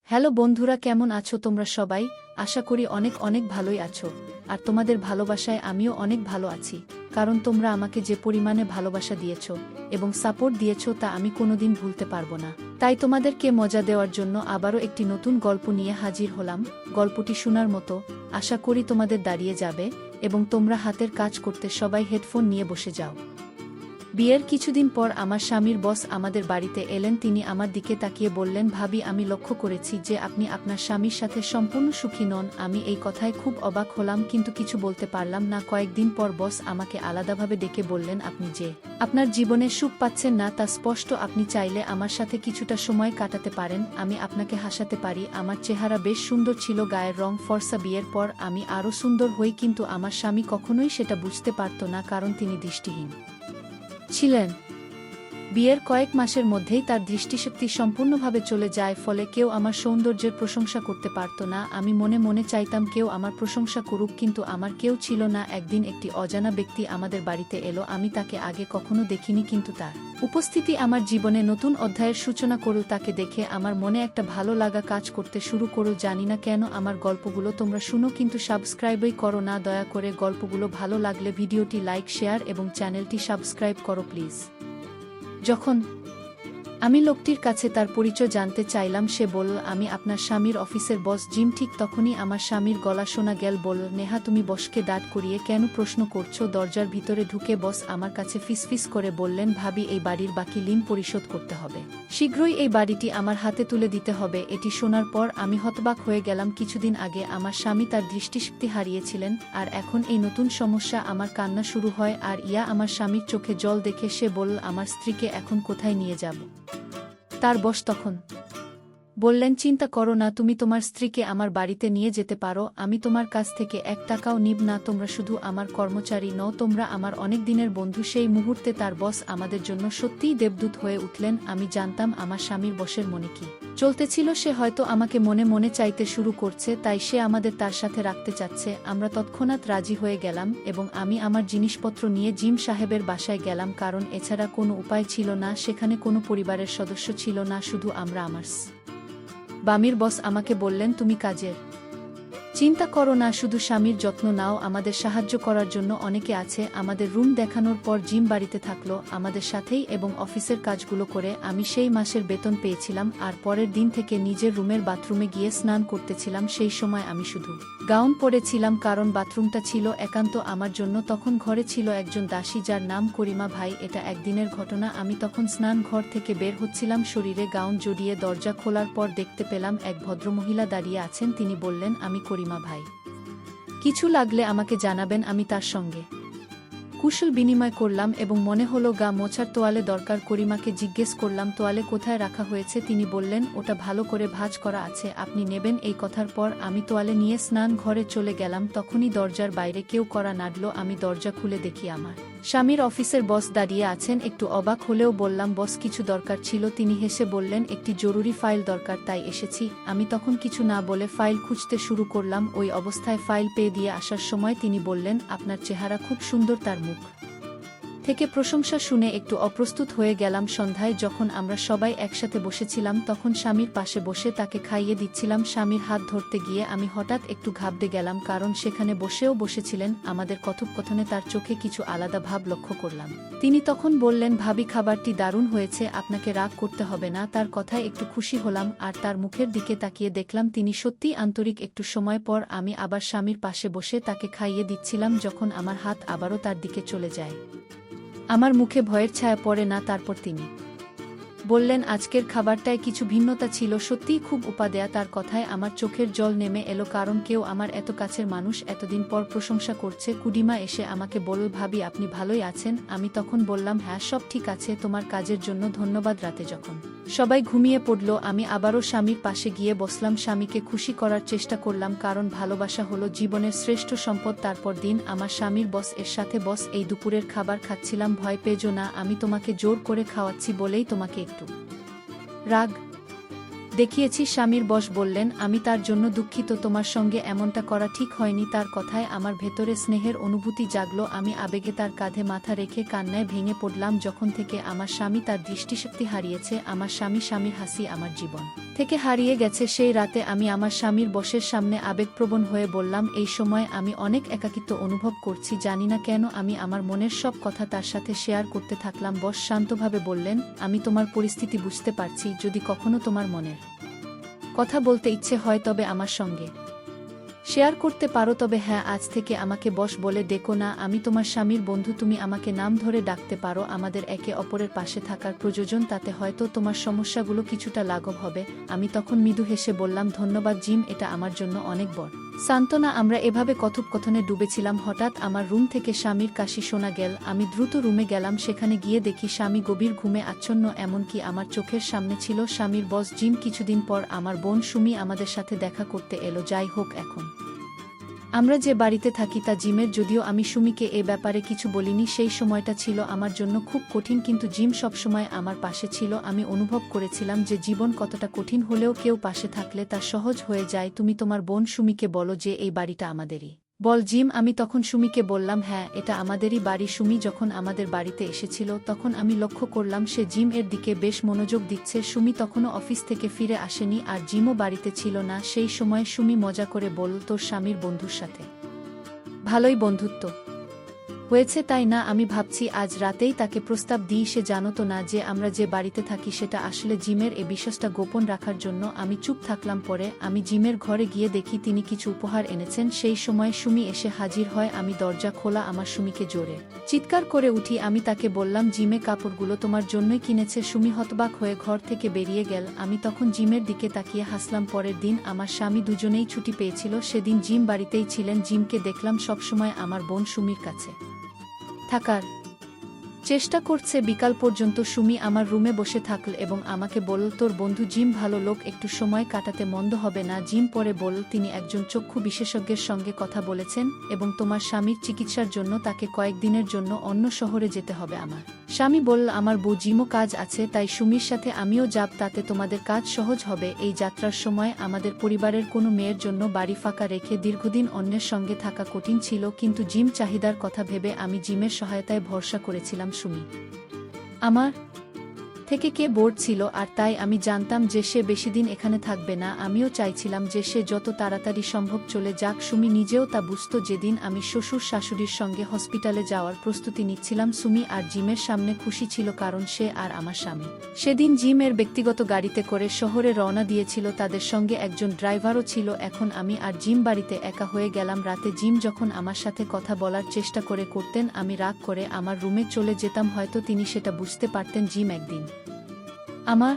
Hello বন্ধুরা, কেমন আছো তোমরা সবাই? আশা করি অনেক অনেক ভালোই আছো। আর তোমাদের ভালোবাসায় আমিও অনেক ভালো আছি, কারণ তোমরা আমাকে যে পরিমাণে ভালোবাসা দিয়েছো এবং সাপোর্ট দিয়েছো তা আমি কোনোদিন ভুলতে পারবো না। তাই তোমাদেরকে মজা দেওয়ার জন্য আবারও একটি নতুন গল্প নিয়ে হাজির হলাম। গল্পটি শোনার মতো, আশা করি তোমাদের দাঁড়িয়ে যাবে এবং তোমরা হাতের কাজ করতে সবাই হেডফোন নিয়ে বসে যাও। বিয়ের কিছুদিন পর আমার স্বামীর বস আমাদের বাড়িতে এলেন। তিনি আমার দিকে তাকিয়ে বললেন, ভাবি, আমি লক্ষ্য করেছি যে আপনি আপনার স্বামীর সাথে সম্পূর্ণ সুখী নন। আমি এই কথায় খুব অবাক হলাম, কিন্তু কিছু বলতে পারলাম না। কয়েকদিন পর বস আমাকে আলাদাভাবে ডেকে বললেন, আপনি যে আপনার জীবনে সুখ পাচ্ছেন না তা স্পষ্ট। আপনি চাইলে আমার সাথে কিছুটা সময় কাটাতে পারেন, আমি আপনাকে হাসাতে পারি। আমার চেহারা বেশ সুন্দর ছিল, গায়ের রং ফর্সা। বিয়ের পর আমি আরও সুন্দর হই, কিন্তু আমার স্বামী কখনোই সেটা বুঝতে পারত না, কারণ তিনি দৃষ্টিহীন ছিলেন। বিয়ের কয়েক মাসের মধ্যেই তার দৃষ্টিশক্তি সম্পূর্ণভাবে চলে যায়, ফলে কেউ আমার সৌন্দর্যের প্রশংসা করতে পারত না। আমি মনে মনে চাইতাম কেউ আমার প্রশংসা করুক, কিন্তু আমার কেউ ছিল না। একদিন একটি অজানা ব্যক্তি আমাদের বাড়িতে এলো। আমি তাকে আগে কখনো দেখিনি, কিন্তু তার উপস্থিতি আমার জীবনে নতুন অধ্যায়ের সূচনা করল। তাকে দেখে আমার মনে একটা ভালো লাগা কাজ করতে শুরু করল। জানি না কেন আমার গল্পগুলো তোমরা শুনো, কিন্তু সাবস্ক্রাইবই করো না। দয়া করে গল্পগুলো ভালো লাগলে ভিডিওটি লাইক, শেয়ার এবং চ্যানেলটি সাবস্ক্রাইব করো প্লিজ। যখন আমি লোকটির কাছে তার পরিচয় জানতে চাইলাম, সে বলল, আমি আপনার স্বামীর অফিসের বস জিম। ঠিক তখনই আমার স্বামীর গলা শোনা গেল। বলল, নেহা, তুমি বসকে দাঁড় করিয়ে কেন প্রশ্ন করছো? দরজার ভিতরে ঢুকে বস আমার কাছে ফিসফিস করে বললেন, ভাবি, এই বাড়ির বাকি ঋণ পরিশোধ করতে হবে। শীঘ্রই এই বাড়িটি আমার হাতে তুলে দিতে হবে। এটি শোনার পর আমি হতবাক হয়ে গেলাম। কিছুদিন আগে আমার স্বামী তার দৃষ্টিশক্তি হারিয়েছিলেন, আর এখন এই নতুন সমস্যা। আমার কান্না শুরু হয়, আর আমার স্বামীর চোখে জল দেখে সে বলল, আমার স্ত্রীকে এখন কোথায় নিয়ে যাব? তার বস তখন বললেন, চিন্তা করো না, তুমি তোমার স্ত্রীকে আমার বাড়িতে নিয়ে যেতে পারো। আমি তোমার কাছ থেকে 1 টাকাও নিব না। তোমরা শুধু আমার কর্মচারী নও, তোমরা আমার অনেক দিনের বন্ধু। সেই মুহূর্তে তার বস আমাদের জন্য সত্যিই দেবদূত হয়ে উঠলেন। আমি জানতাম আমার স্বামীর বসের মনে কি চলতেছিল। সে হয়তো আমাকে মনে মনে চাইতে শুরু করছে, তাই সে আমাদের তার সাথে রাখতে চাচ্ছে। আমরা তৎক্ষণাৎ রাজি হয়ে গেলাম এবং আমি আমার জিনিসপত্র নিয়ে জিম সাহেবের বাসায় গেলাম, কারণ এছাড়া কোনো উপায় ছিল না। সেখানে কোনো পরিবারের সদস্য ছিল না, শুধু আমরা। আমার বামির বস আমাকে বললেন, তুমি কাজের চিন্তা করো না, শুধু স্বামীর যত্ন নাও। আমাদের সাহায্য করার জন্য অনেকে আছে। আমাদের রুম দেখানোর পর জিম বাড়িতে থাকলো আমাদের সাথেই এবং অফিসের কাজগুলো করে আমি সেই মাসের বেতন পেয়েছিলাম। আর পরের দিন থেকে নিজের রুমের বাথরুমে গিয়ে স্নান করতেছিলাম। সেই সময় আমি শুধু গাউন পরেছিলাম, কারণ বাথরুমটা ছিল একান্ত আমার জন্য। তখন ঘরে ছিল একজন দাসী, যার নাম করিমা। ভাই, এটা একদিনের ঘটনা। আমি তখন স্নান ঘর থেকে বের হচ্ছিলাম, শরীরে গাউন জড়িয়ে। দরজা খোলার পর দেখতে পেলাম এক ভদ্রমহিলা দাঁড়িয়ে আছেন। তিনি বললেন, আমি করিমা ভাই, কিছু লাগলে আমাকে জানাবেন। আমি তার সঙ্গে কুশল বিনিময় করলাম এবং মনে হলো গা মোছার তোয়ালে দরকার। করিমাকে জিজ্ঞেস করলাম, তোয়ালে কোথায় রাখা হয়েছে? তিনি বললেন, ওটা ভালো করে ভাঁজ করা আছে, আপনি নেবেন। এই কথার পর আমি তোয়ালে নিয়ে স্নান ঘরে চলে গেলাম। তখনই দরজার বাইরে কেউ কড়া নাড়ল। আমি দরজা খুলে দেখি আমার স্বামীর অফিসের বস দাঁড়িয়ে আছেন। একটু অবাক হলেও বললাম, বস, কিছু দরকার ছিল? তিনি হেসে বললেন, একটি জরুরি ফাইল দরকার, তাই এসেছি। আমি তখন কিছু না বলে ফাইল খুঁজতে শুরু করলাম। ওই অবস্থায় ফাইল পেয়ে দিয়ে আসার সময় তিনি বললেন, আপনার চেহারা খুব সুন্দর। তার মুখ থেকে প্রশংসা শুনে একটু অপ্রস্তুত হয়ে গেলাম। সন্ধ্যায় যখন আমরা সবাই একসাথে বসেছিলাম, তখন স্বামীর পাশে বসে তাকে খাইয়ে দিচ্ছিলাম। স্বামীর হাত ধরতে গিয়ে আমি হঠাৎ একটু ঘাবড়ে গেলাম, কারণ সেখানে বসেছিলেন। আমাদের কথোপকথনে তার চোখে কিছু আলাদা ভাব লক্ষ্য করলাম। তিনি তখন বললেন, ভাবি, খাবারটি দারুণ হয়েছে, আপনাকে রাগ করতে হবে না। তার কথায় একটু খুশি হলাম, আর তার মুখের দিকে তাকিয়ে দেখলাম তিনি সত্যিই আন্তরিক। একটু সময় পর আমি আবার স্বামীর পাশে বসে তাকে খাইয়ে দিচ্ছিলাম, যখন আমার হাত আবারও তার দিকে চলে যায়। আমার মুখে ভয়ের ছায়া পড়ে না। তারপর তিনি বললেন, আজকের খাবারটায় কিছু ভিন্নতা ছিল, সত্যিই খুব উপাদেয়। তার কথায় আমার চোখের জল নেমে এলো, কারণ কেউ আমার এত কাছের মানুষ এতদিন পর প্রশংসা করছে। কুডিমা এসে আমাকে বলল, ভাবি, আপনি ভালোই আছেন? আমি তখন বললাম, হ্যাঁ, সব ঠিক আছে, তোমার কাজের জন্য ধন্যবাদ। রাতে যখন সবাই ঘুমিয়ে পড়ল, আমি আবারও স্বামীর পাশে গিয়ে বসলাম। স্বামীকে খুশি করার চেষ্টা করলাম, কারণ ভালোবাসা হলো জীবনের শ্রেষ্ঠ সম্পদ। তারপর দিন আমার স্বামীর বস এর সাথে, বস, এই দুপুরের খাবার খাচ্ছিলাম, ভয় পেজো না, আমি তোমাকে জোর করে খাওয়াচ্ছি বলেই তোমাকে একটু রাগ দেখিয়েছি। স্বামীর বস বললেন, আমি তার জন্য দুঃখিত, তোমার সঙ্গে এমনটা করা ঠিক হয়নি। তার কথায় আমার ভেতরে স্নেহের অনুভূতি জাগলো। আমি আবেগে তার কাঁধে মাথা রেখে কান্নায় ভেঙে পড়লাম। যখন থেকে আমার স্বামী তার দৃষ্টিশক্তি হারিয়েছে, আমার স্বামীর হাসি আমার জীবন থেকে হারিয়ে গেছে, সেই রাতে আমি আমার স্বামীর বসের সামনে আবেগপ্রবণ হয়ে বললাম, এই সময় আমি অনেক একাকিত্ব অনুভব করছি, জানি না কেন। আমি আমার মনের সব কথা তার সাথে শেয়ার করতে থাকলাম। বস শান্তভাবে বললেন, আমি তোমার পরিস্থিতি বুঝতে পারছি। যদি কখনো তোমার মনের কথা বলতে ইচ্ছে হয় তবে আমার সঙ্গে শেয়ার করতে পারো। তবে হ্যাঁ, আজ থেকে আমাকে বস বলে ডেকো না, আমি তোমার স্বামীর বন্ধু, তুমি আমাকে নাম ধরে ডাকতে পারো। আমাদের একে অপরের পাশে থাকার প্রয়োজন, তাতে হয়তো তোমার সমস্যাগুলো কিছুটা লাঘব হবে। আমি তখন মৃদু হেসে বললাম, ধন্যবাদ জিম, এটা আমার জন্য অনেক বড় সান্ত্বনা। আমরা এভাবে কথোপকথনে ডুবেছিলাম। হঠাৎ আমার রুম থেকে স্বামীর কাশি শোনা গেল। আমি দ্রুত রুমে গেলাম। সেখানে গিয়ে দেখি স্বামী গভীর ঘুমে আচ্ছন্ন। এমনকি আমার চোখের সামনে ছিল স্বামীর বস জিম। কিছুদিন পর আমার বোন সুমি আমাদের সাথে দেখা করতে এলো। যাই হোক, এখন আমরা যে বাড়িতে থাকি তা জিমের। যদিও আমি সুমিকে এ ব্যাপারে কিছু বলিনি, সেই সময়টা ছিল আমার জন্য খুব কঠিন, কিন্তু জিম সবসময় আমার পাশে ছিল। আমি অনুভব করেছিলাম যে জীবন কতটা কঠিন হলেও কেউ পাশে থাকলে তা সহজ হয়ে যায়। তুমি তোমার বোন সুমিকে বলো যে এই বাড়িটা আমাদেরই। বল জিম। আমি তখন সুমিকে বললাম, হ্যাঁ, এটা আমাদেরই বাড়ি। সুমি যখন আমাদের বাড়িতে এসেছিল তখন আমি লক্ষ্য করলাম সে জিম এর দিকে বেশ মনোযোগ দিচ্ছে। সুমি তখনও অফিস থেকে ফিরে আসেনি আর জিমও বাড়িতে ছিল না। সেই সময় সুমি মজা করে বলল, তোর স্বামীর বন্ধুর সাথে ভালোই বন্ধুত্ব হয়েছে, তাই না? আমি ভাবছি আজ রাতেই তাকে প্রস্তাব দিই। সে জানতো না যে আমরা যে বাড়িতে থাকি সেটা আসলে জিমের। এ বিশ্বাসটা গোপন রাখার জন্য আমি চুপ থাকলাম। পরে আমি জিমের ঘরে গিয়ে দেখি তিনি কিছু উপহার এনেছেন। সেই সময় সুমি এসে হাজির হয়। আমি দরজা খোলা আমার সুমিকে জোরে চিৎকার করে উঠি। আমি তাকে বললাম, জিমে কাপড়গুলো তোমার জন্যই কিনেছে। সুমি হতবাক হয়ে ঘর থেকে বেরিয়ে গেল। আমি তখন জিমের দিকে তাকিয়ে হাসলাম। পরের দিন আমার স্বামী দুজনেই ছুটি পেয়েছিল। সেদিন জিম বাড়িতেই ছিলেন। জিমকে দেখলাম সবসময় আমার বোন সুমির কাছে থাকার চেষ্টা করছে। বিকাল পর্যন্ত সুমি আমার রুমে বসে থাকল এবং আমাকে বলল, তোর বন্ধু জিম ভালো লোক, একটু সময় কাটাতে মন্দ হবে না। জিম পরে বলল, তিনি একজন চক্ষু বিশেষজ্ঞের সঙ্গে কথা বলেছেন এবং তোমার স্বামীর চিকিৎসার জন্য তাকে কয়েকদিনের জন্য অন্য শহরে যেতে হবে। আমার স্বামী বলল, আমার বউ জিমও কাজ আছে, তাই সুমির সাথে আমিও যাব, তাতে তোমাদের কাজ সহজ হবে। এই যাত্রার সময় আমাদের পরিবারের কোনো মেয়ের জন্য বাড়ি ফাঁকা রেখে দীর্ঘদিন অন্যের সঙ্গে থাকা কঠিন ছিল, কিন্তু জিম চাহিদার কথা ভেবে আমি জিমের সহায়তায় ভরসা করেছিলাম। সুমি আমার থেকে কে বোর্ড ছিল, আর তাই আমি জানতাম যে সে বেশিদিন এখানে থাকবে না। আমিও চাইছিলাম যে সে যত তাড়াতাড়ি সম্ভব চলে যাক। সুমি নিজেও তা বুঝত। যেদিন আমি শ্বশুর শাশুড়ির সঙ্গে হসপিটালে যাওয়ার প্রস্তুতি নিচ্ছিলাম, সুমি আর জিমের সামনে খুশি ছিল, কারণ সে আর আমার স্বামী সেদিন জিমের ব্যক্তিগত গাড়িতে করে শহরে রওনা দিয়েছিল। তাদের সঙ্গে একজন ড্রাইভারও ছিল। এখন আমি আর জিম বাড়িতে একা হয়ে গেলাম। রাতে জিম যখন আমার সাথে কথা বলার চেষ্টা করতেন, আমি রাগ করে আমার রুমে চলে যেতাম। হয়তো তিনি সেটা বুঝতে পারতেন। জিম একদিন আমার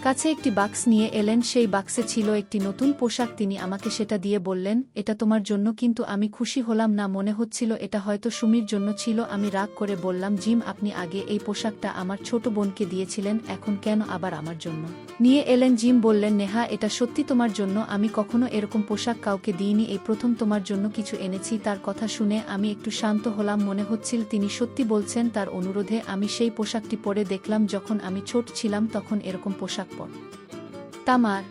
কাছে একটি বাক্স নিয়ে এলেন। সেই বাক্সে ছিল একটি নতুন পোশাক। তিনি আমাকে সেটা দিয়ে বললেন, এটা তোমার জন্য। কিন্তু আমি খুশি হলাম না, মনে হচ্ছিল এটা হয়তো সুমির জন্য ছিল। আমি রাগ করে বললাম, জিম, আপনি আগে এই পোশাকটা আমার ছোট বোনকে দিয়েছিলেন, এখন কেন আবার আমার জন্য নিয়ে এলেন? জিম বললেন, নেহা, এটা সত্যি তোমার জন্য। আমি কখনো এরকম পোশাক কাউকে দিইনি, এই প্রথম তোমার জন্য কিছু এনেছি। তার কথা শুনে আমি একটু শান্ত হলাম। মনে হচ্ছিল তিনি সত্যি বলছেন। তার অনুরোধে আমি সেই পোশাকটি পরে দেখলাম। যখন আমি ছোট ছিলাম তখন এরকম পোশাক তামার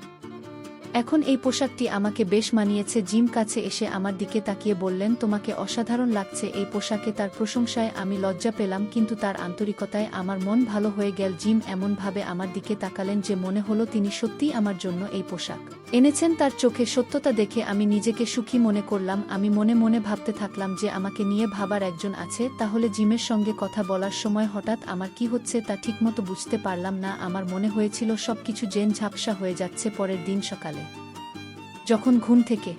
এখন এই পোশাকটি আমাকে বেশ মানিয়েছে। জিম কাছে এসে আমার দিকে তাকিয়ে বললেন, তোমাকে অসাধারণ লাগছে এই পোশাকে। তার প্রশংসায় আমি লজ্জা পেলাম, কিন্তু তার আন্তরিকতায় আমার মন ভালো হয়ে গেল। জিম এমনভাবে আমার দিকে তাকালেন যে মনে হলো তিনি সত্যিই আমার জন্য এই পোশাক এনেছেন। তার চোখে সত্যতা দেখে আমি নিজেকে সুখী মনে করলাম। আমি মনে মনে ভাবতে থাকলাম যে আমাকে নিয়ে ভাবার একজন আছে। তাহলে জিমের সঙ্গে কথা বলার সময় হঠাৎ আমার কি হচ্ছে তা ঠিকমতো বুঝতে পারলাম না। আমার মনে হয়েছিল সবকিছু জেন ঝাপসা হয়ে যাচ্ছে। পরের দিন সকালে যখন ঘুম থেকে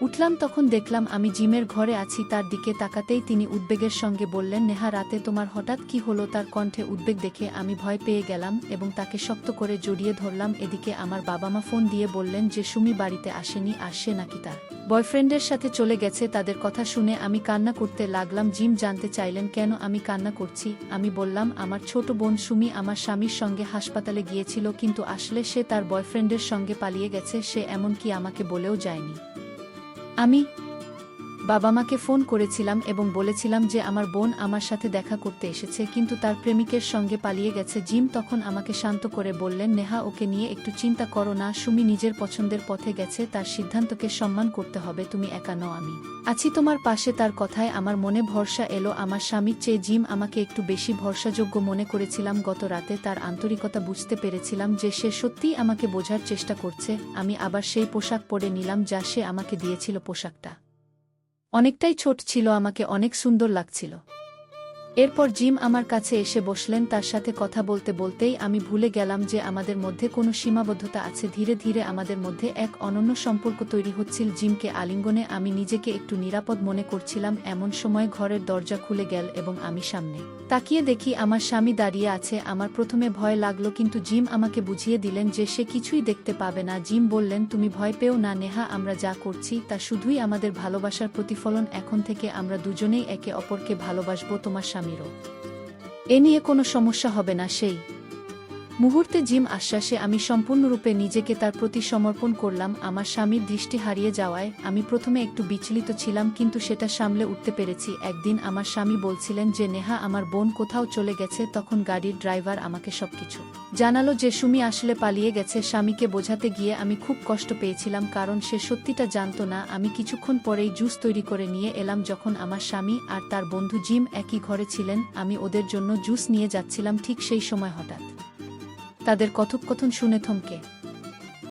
উঠলাম তখন দেখলাম আমি জিমের ঘরে আছি। তার দিকে তাকাতেই তিনি উদ্বেগের সঙ্গে বললেন, নেহা, রাতে তোমার হঠাৎ কি হলো? তার কণ্ঠে উদ্বেগ দেখে আমি ভয় পেয়ে গেলাম এবং তাকে শক্ত করে জড়িয়ে ধরলাম। এদিকে আমার বাবা মা ফোন দিয়ে বললেন যে সুমি বাড়িতে আসেনি, আর সে নাকি তার বয়ফ্রেন্ডের সাথে চলে গেছে। তাদের কথা শুনে আমি কান্না করতে লাগলাম। জিম জানতে চাইলেন কেন আমি কান্না করছি। আমি বললাম, আমার ছোট বোন সুমি আমার স্বামীর সঙ্গে হাসপাতালে গিয়েছিল, কিন্তু আসলে সে তার বয়ফ্রেন্ডের সঙ্গে পালিয়ে গেছে। সে এমনকি আমাকে বলেও যায়নি। আমি বাবা মাকে ফোন করেছিলাম এবং বলেছিলাম যে আমার বোন আমার সাথে দেখা করতে এসেছে কিন্তু তার প্রেমিকের সঙ্গে পালিয়ে গেছে। জিম তখন আমাকে শান্ত করে বললেন, নেহা, ওকে নিয়ে একটু চিন্তা করো না। সুমি নিজের পছন্দের পথে গেছে, তার সিদ্ধান্তকে সম্মান করতে হবে। তুমি একা নও, আমি আছি তোমার পাশে। তার কথায় আমার মনে ভরসা এলো। আমার স্বামীর চেয়ে জিম আমাকে একটু বেশি ভরসাযোগ্য মনে করেছিলাম। গত রাতে তার আন্তরিকতা বুঝতে পেরেছিলাম যে সে সত্যিই আমাকে বোঝার চেষ্টা করছে। আমি আবার সেই পোশাক পরে নিলাম যা সে আমাকে দিয়েছিল। পোশাকটা অনেকটাই ছোট ছিল, আমাকে অনেক সুন্দর লাগছিল। এরপর জিম আমার কাছে এসে বসলেন। তার সাথে কথা বলতে বলতেই আমি ভুলে গেলাম যে আমাদের মধ্যে কোনো সীমাবদ্ধতা আছে। ধীরে ধীরে আমাদের মধ্যে এক অনন্য সম্পর্ক তৈরি হচ্ছিল। জিমকে আলিঙ্গনে আমি নিজেকে একটু নিরাপদ মনে করছিলাম। এমন সময় ঘরের দরজা খুলে গেল এবং আমি সামনে তাকিয়ে দেখি আমার স্বামী দাঁড়িয়ে আছে। আমার প্রথমে ভয় লাগলো, কিন্তু জিম আমাকে বুঝিয়ে দিলেন যে সে কিছুই দেখতে পাবে না। জিম বললেন, তুমি ভয় পেও না নেহা, আমরা যা করছি তা শুধুই আমাদের ভালোবাসার প্রতিফলন। এখন থেকে আমরা দুজনেই একে অপরকে ভালোবাসবো। তোমার স্বামীরও এ নিয়ে কোনো সমস্যা হবে না। সেই মুহূর্তে জিম আশ্বাসে আমি সম্পূর্ণরূপে নিজেকে তার প্রতি সমর্পণ করলাম। আমার স্বামীর দৃষ্টি হারিয়ে যাওয়ায় আমি প্রথমে একটু বিচলিত ছিলাম, কিন্তু সেটা সামলে উঠতে পেরেছি। একদিন আমার স্বামী বলছিলেন যে নেহা, আমার বোন কোথাও চলে গেছে। তখন গাড়ির ড্রাইভার আমাকে সবকিছু জানালো যে সুমি আসলে পালিয়ে গেছে। স্বামীকে বোঝাতে গিয়ে আমি খুব কষ্ট পেয়েছিলাম, কারণ সে সত্যিটা জানতো না। আমি কিছুক্ষণ পরেই জুস তৈরি করে নিয়ে এলাম। যখন আমার স্বামী আর তার বন্ধু জিম একই ঘরে ছিলেন, আমি ওদের জন্য জুস নিয়ে যাচ্ছিলাম। ঠিক সেই সময় হঠাৎ তাদের কথোপকথন শুনে থমকে